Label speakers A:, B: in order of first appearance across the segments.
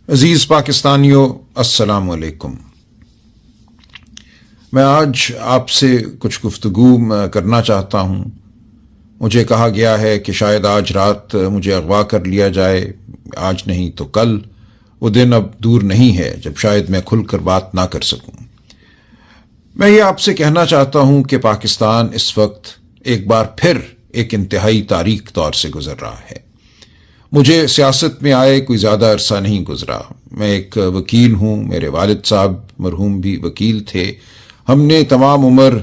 A: अजीज़ पाकिस्तानियों, अस्सलाम वालेकुम। मैं आज आपसे कुछ गुफ्तगू करना चाहता हूँ। मुझे कहा गया है कि शायद आज रात मुझे अगवा कर लिया जाए, आज नहीं तो कल। वो दिन अब दूर नहीं है जब शायद मैं खुलकर बात ना कर सकूँ। मैं ये आपसे कहना चाहता हूँ कि पाकिस्तान इस वक्त एक बार फिर एक इंतहाई तारीक दौर से गुजर रहा है। मुझे सियासत में आए कोई ज़्यादा अरसा नहीं गुजरा। मैं एक वकील हूँ, मेरे वालिद साहब मरहूम भी वकील थे। हमने तमाम उम्र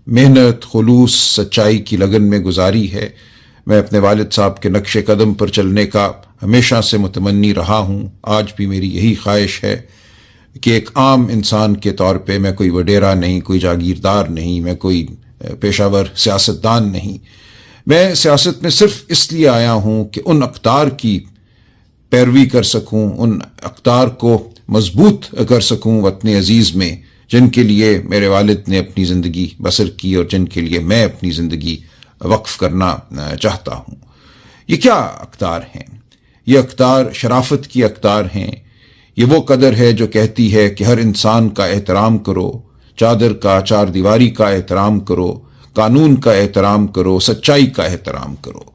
A: मेहनत, खुलूस, सच्चाई की लगन में गुजारी है। मैं अपने वालिद साहब के नक्शे कदम पर चलने का हमेशा से मुतमन्नी रहा हूँ। आज भी मेरी यही ख्वाहिश है कि एक आम इंसान के तौर पे मैं कोई वडेरा नहीं, कोई जागीरदार नहीं, मैं कोई पेशावर सियासतदान नहीं। मैं सियासत में सिर्फ इसलिए आया हूँ कि उन अक़दार की पैरवी कर सकूँ, उन अक़दार को मजबूत कर सकूँ वतन अजीज़ में, जिनके लिए मेरे वालिद ने अपनी ज़िंदगी बसर की और जिनके लिए मैं अपनी ज़िंदगी वक्फ करना चाहता हूँ। ये क्या अक़दार हैं? ये अक़दार शराफत की अक़दार हैं। ये वो कदर है जो कहती है कि हर इंसान का एहतराम करो, चादर का, चार दीवारी का एहतराम करो, कानून का एहतराम करो, सच्चाई का एहतराम करो।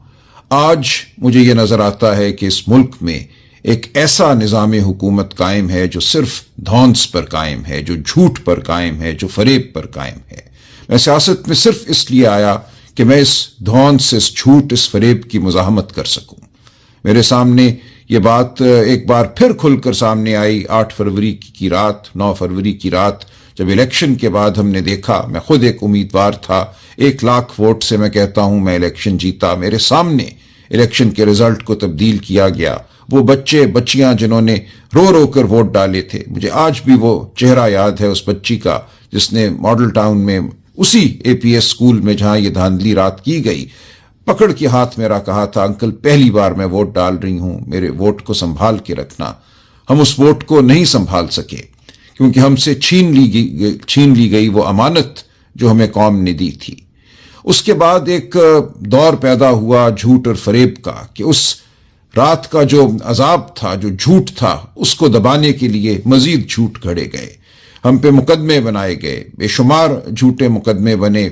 A: आज मुझे ये नज़र आता है कि इस मुल्क में एक ऐसा निज़ाम हुकूमत कायम है जो सिर्फ धौंस पर कायम है, जो झूठ पर कायम है, जो फरेब पर कायम है। मैं सियासत में सिर्फ इसलिए आया कि मैं इस धौंस, इस झूठ, इस फरेब की मुज़ाहमत कर सकूं। मेरे सामने ये बात एक बार फिर खुलकर सामने आई 8 फरवरी की रात, 9 फरवरी की रात, जब इलेक्शन के बाद हमने देखा। मैं खुद एक उम्मीदवार था, 1 लाख वोट से मैं कहता हूं मैं इलेक्शन जीता। मेरे सामने इलेक्शन के रिजल्ट को तब्दील किया गया। वो बच्चे बच्चियां जिन्होंने रो रो कर वोट डाले थे, मुझे आज भी वो चेहरा याद है उस बच्ची का जिसने मॉडल टाउन में उसी APS स्कूल में जहां ये धांधली रात की गई, पकड़ के हाथ मेरा कहा था, अंकल पहली बार मैं वोट डाल रही हूं, मेरे वोट को संभाल के रखना। हम उस वोट को नहीं संभाल सके क्योंकि हमसे छीन ली गई वो अमानत जो हमें कौम ने दी थी। उसके बाद एक दौर पैदा हुआ झूठ और फरेब का कि उस रात का जो अजाब था, जो झूठ था, उसको दबाने के लिए मजीद झूठ घड़े गए। हम पे मुकदमे बनाए गए, बेशुमार झूठे मुकदमे बने,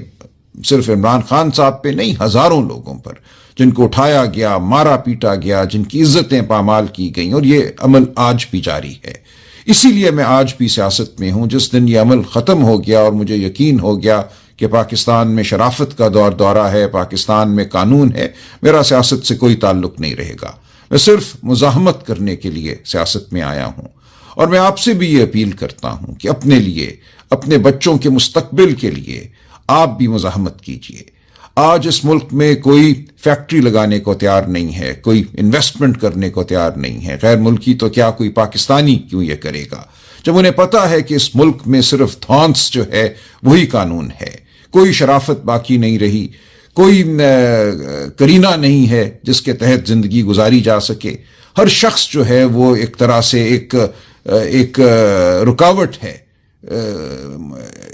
A: सिर्फ इमरान खान साहब पे नहीं, हजारों लोगों पर, जिनको उठाया गया, मारा पीटा गया, जिनकी इज्जतें पामाल की गई। और ये अमल आज भी जारी है। इसीलिए मैं आज भी सियासत में हूं। जिस दिन ये अमल ख़त्म हो गया और मुझे यकीन हो गया कि पाकिस्तान में शराफत का दौरा है, पाकिस्तान में कानून है, मेरा सियासत से कोई ताल्लुक नहीं रहेगा। मैं सिर्फ मुज़ाहमत करने के लिए सियासत में आया हूं। और मैं आपसे भी ये अपील करता हूं कि अपने लिए, अपने बच्चों के मुस्तकबिल के लिए आप भी मुज़ाहमत कीजिए। आज इस मुल्क में कोई फैक्ट्री लगाने को तैयार नहीं है, कोई इन्वेस्टमेंट करने को तैयार नहीं है। गैर मुल्की तो क्या, कोई पाकिस्तानी क्यों ये करेगा, जब उन्हें पता है कि इस मुल्क में सिर्फ धौंस जो है वही कानून है। कोई शराफत बाकी नहीं रही, कोई करीना नहीं है जिसके तहत जिंदगी गुजारी जा सके। हर शख्स जो है वो एक तरह से एक रुकावट है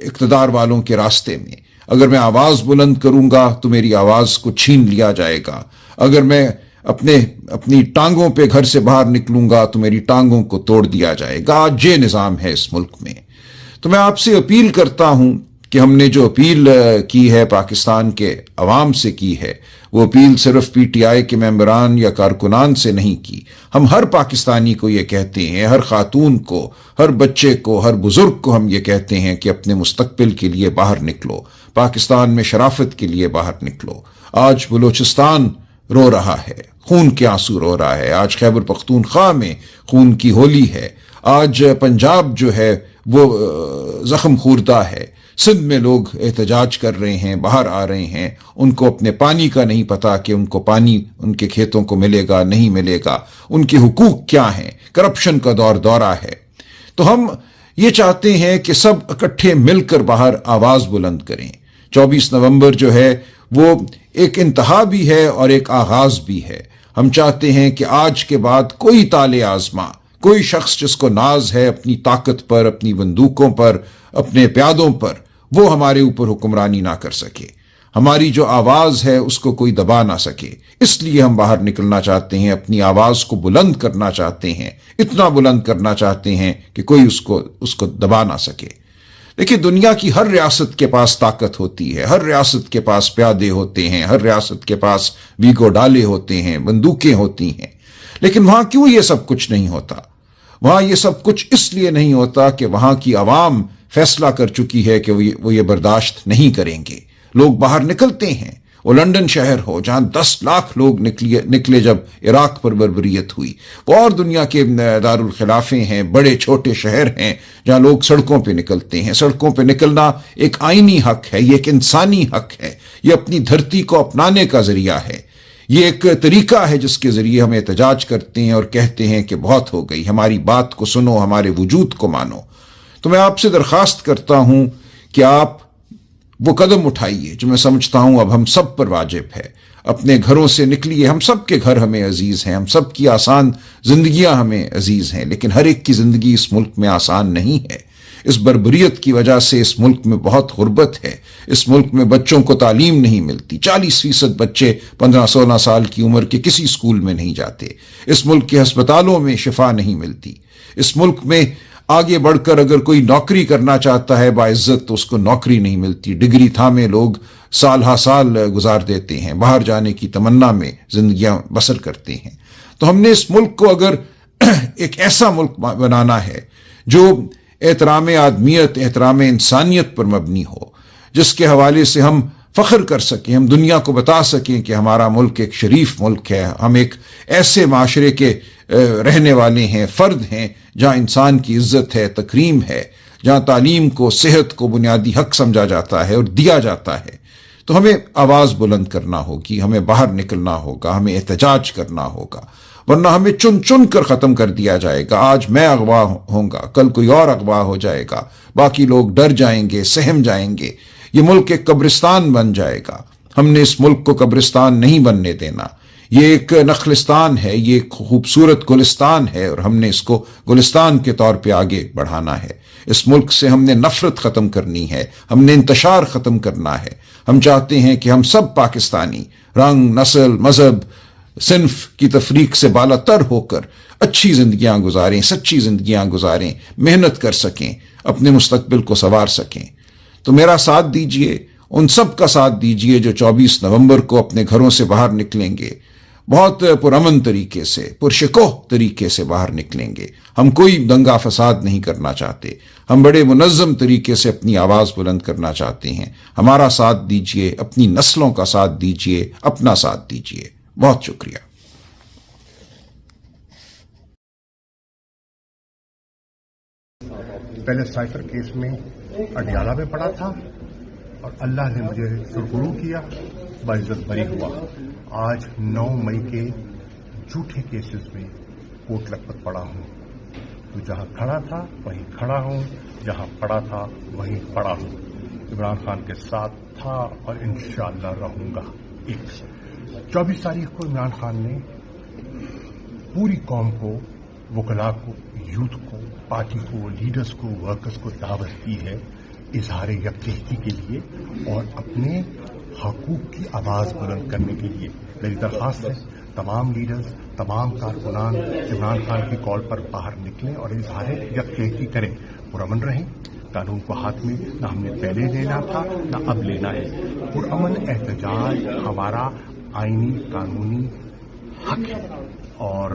A: इक़्तिदार वालों के रास्ते में। अगर मैं आवाज़ बुलंद करूंगा तो मेरी आवाज़ को छीन लिया जाएगा। अगर मैं अपनी टांगों पे घर से बाहर निकलूंगा तो मेरी टांगों को तोड़ दिया जाएगा। आज ये निज़ाम है इस मुल्क में। तो मैं आपसे अपील करता हूं कि हमने जो अपील की है, पाकिस्तान के अवाम से की है, वो अपील सिर्फ PTI के मेंबरान या कारकुनान से नहीं की। हम हर पाकिस्तानी को ये कहते हैं, हर खातून को, हर बच्चे को, हर बुजुर्ग को हम ये कहते हैं कि अपने मुस्तकबिल के लिए बाहर निकलो, पाकिस्तान में शराफत के लिए बाहर निकलो। आज बलूचिस्तान रो रहा है, खून के आंसू रो रहा है। आज खैबर पख्तूनख्वा में खून की होली है। आज पंजाब जो है वो जख्म खूरदा है। सिंध में लोग एहतजाज कर रहे हैं, बाहर आ रहे हैं। उनको अपने पानी का नहीं पता कि उनको पानी उनके खेतों को मिलेगा नहीं मिलेगा, उनके हुकूक क्या हैं। करप्शन का दौरा है। तो हम ये चाहते हैं कि सब इकट्ठे मिलकर बाहर आवाज़ बुलंद करें। 24 नवंबर जो है वो एक इंतहा भी है और एक आगाज भी है। हम चाहते हैं कि आज के बाद कोई ताले आजमा, कोई शख्स जिसको नाज है अपनी ताकत पर, अपनी बंदूकों पर, अपने प्यादों पर, वो हमारे ऊपर हुक्मरानी ना कर सके। ہماری جو آواز ہے اس کو کوئی دبا نہ سکے، اس لیے ہم باہر نکلنا چاہتے ہیں، اپنی آواز کو بلند کرنا چاہتے ہیں، اتنا بلند کرنا چاہتے ہیں کہ کوئی اس کو دبا نہ سکے۔ دیکھیے، دنیا کی ہر ریاست کے پاس طاقت ہوتی ہے، ہر ریاست کے پاس پیادے ہوتے ہیں، ہر ریاست کے پاس ویگو ڈالے ہوتے ہیں، بندوقیں ہوتی ہیں، لیکن وہاں کیوں یہ سب کچھ نہیں ہوتا؟ وہاں یہ سب کچھ اس لیے نہیں ہوتا کہ وہاں کی عوام فیصلہ کر چکی ہے کہ وہ یہ برداشت نہیں کریں گے۔ لوگ باہر نکلتے ہیں، وہ لندن شہر ہو جہاں 10 لاکھ لوگ نکلے جب عراق پر بربریت ہوئی، وہ اور دنیا کے دارالخلافے ہیں، بڑے چھوٹے شہر ہیں جہاں لوگ سڑکوں پہ نکلتے ہیں۔ سڑکوں پہ نکلنا ایک آئینی حق ہے، یہ ایک انسانی حق ہے، یہ اپنی دھرتی کو اپنانے کا ذریعہ ہے، یہ ایک طریقہ ہے جس کے ذریعے ہم احتجاج کرتے ہیں اور کہتے ہیں کہ بہت ہو گئی، ہماری بات کو سنو، ہمارے وجود کو مانو۔ تو میں آپ سے درخواست کرتا ہوں کہ آپ وہ قدم اٹھائیے جو میں سمجھتا ہوں اب ہم سب پر واجب ہے۔ اپنے گھروں سے نکلیے، ہم سب کے گھر ہمیں عزیز ہیں، ہم سب کی آسان زندگیاں ہمیں عزیز ہیں، لیکن ہر ایک کی زندگی اس ملک میں آسان نہیں ہے۔ اس بربریت کی وجہ سے اس ملک میں بہت غربت ہے، اس ملک میں بچوں کو تعلیم نہیں ملتی، 40% بچے 15-16 سال کی عمر کے کسی اسکول میں نہیں جاتے، اس ملک کے ہسپتالوں میں شفا نہیں ملتی، اس ملک میں آگے بڑھ کر اگر کوئی نوکری کرنا چاہتا ہے باعزت تو اس کو نوکری نہیں ملتی، ڈگری تھامے لوگ سال ہا سال گزار دیتے ہیں، باہر جانے کی تمنا میں زندگیاں بسر کرتے ہیں۔ تو ہم نے اس ملک کو اگر ایک ایسا ملک بنانا ہے جو احترام آدمیت، احترام انسانیت پر مبنی ہو، جس کے حوالے سے ہم فخر کر سکیں، ہم دنیا کو بتا سکیں کہ ہمارا ملک ایک شریف ملک ہے، ہم ایک ایسے معاشرے کے رہنے والے ہیں، فرد ہیں جہاں انسان کی عزت ہے، تکریم ہے، جہاں تعلیم کو، صحت کو بنیادی حق سمجھا جاتا ہے اور دیا جاتا ہے۔ تو ہمیں آواز بلند کرنا ہوگی، ہمیں باہر نکلنا ہوگا، ہمیں احتجاج کرنا ہوگا، ورنہ ہمیں چن چن کر ختم کر دیا جائے گا۔ آج میں اغوا ہوں گا، کل کوئی اور اغوا ہو جائے گا، باقی لوگ ڈر جائیں گے، سہم جائیں گے، یہ ملک ایک قبرستان بن جائے گا۔ ہم نے اس ملک کو قبرستان نہیں بننے دینا، یہ ایک نخلستان ہے، یہ ایک خوبصورت گلستان ہے اور ہم نے اس کو گلستان کے طور پہ آگے بڑھانا ہے۔ اس ملک سے ہم نے نفرت ختم کرنی ہے، ہم نے انتشار ختم کرنا ہے۔ ہم چاہتے ہیں کہ ہم سب پاکستانی رنگ، نسل، مذہب، صنف کی تفریق سے بالا تر ہو کر اچھی زندگیاں گزاریں، سچی زندگیاں گزاریں، محنت کر سکیں، اپنے مستقبل کو سنوار سکیں۔ تو میرا ساتھ دیجئے، ان سب کا ساتھ دیجئے جو 24 نومبر کو اپنے گھروں سے باہر نکلیں گے، بہت پرامن طریقے سے، پرشکوہ طریقے سے باہر نکلیں گے۔ ہم کوئی دنگا فساد نہیں کرنا چاہتے، ہم بڑے منظم طریقے سے اپنی آواز بلند کرنا چاہتے ہیں۔ ہمارا ساتھ دیجئے، اپنی نسلوں کا ساتھ دیجئے، اپنا ساتھ دیجئے۔ بہت شکریہ۔
B: پہلے سائفر کیس میں اڈیالہ میں پڑا تھا اور اللہ نے مجھے سرخرو کیا، باعزت بری ہوا۔ آج 9 مئی کے جھوٹے کیسز میں کوٹ لکھپت پڑا ہوں، تو جہاں کھڑا تھا وہیں کھڑا ہوں، جہاں پڑا تھا وہیں پڑا ہوں۔ عمران خان کے ساتھ تھا اور انشاءاللہ رہوں گا۔ 24 تاریخ کو عمران خان نے پوری قوم کو، وکلاء کو، یوتھ کو، پارٹی کو، لیڈرز کو، ورکرز کو دعوت دی ہے اظہار یکجہتی کے لیے اور اپنے حقوق کی آواز بلند کرنے کے لیے۔ میری درخواست ہے تمام لیڈرز، تمام کارکنان عمران خان کی کال پر باہر نکلیں اور اظہار یکجہتی کریں، پرامن رہیں۔ قانون کو ہاتھ میں نہ ہم نے پہلے لینا تھا نہ اب لینا ہے۔ پرامن احتجاج ہمارا آئینی قانونی حق ہے اور